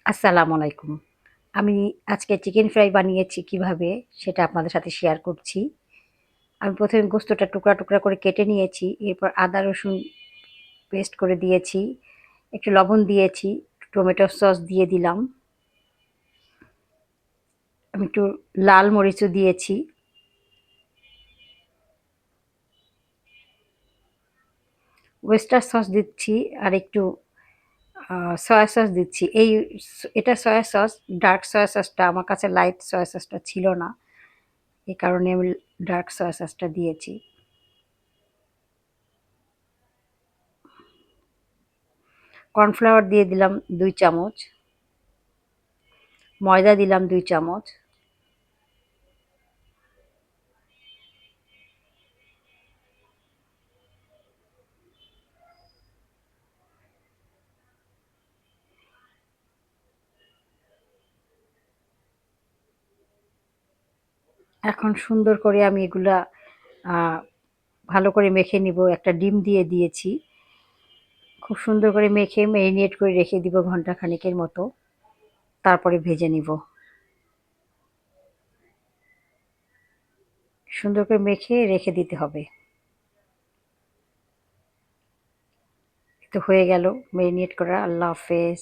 আসসালামু আলাইকুম। আমি আজকে চিকেন ফ্রাই বানিয়েছি কিভাবে সেটা আপনাদের সাথে শেয়ার করছি। আমি ১ম এ গোস্তটা টুকরা, টুকরা করে কেটে নিয়েছি। এরপর আদা রসুন পেস্ট করে দিয়েছি। একটু লবণ দিয়েছি, টমেটো সস দিয়ে দিলাম। আমি একটু লাল মরিচও দিয়েছি। ওয়েস্টার সস দিচ্ছি আর একটু সয়া সস দিচ্ছি। এটা সয়া সস, ডার্ক সয়া সসটা আমার কাছে লাইট সয়া সসটা ছিল না। এ কারণে আমি ডার্ক সয়া সসটা দিয়েছি। কর্নফ্লাওয়ার দিয়ে দিলাম ২ চামচ, ময়দা দিলাম ২ চামচ। এখন সুন্দর করে আমি এগুলা আ ভালো করে মেখে নিব। একটা ডিম দিয়ে দিয়েছি। খুব সুন্দর করে মেখে মেরিনেট করে রেখে দিব ঘন্টা খানেকের মতো। তারপরে ভেজে নিব। সুন্দর করে মেখে রেখে দিতে হবে। এই তো হয়ে গেল মেরিনেট করা। আল্লাহ হাফেজ।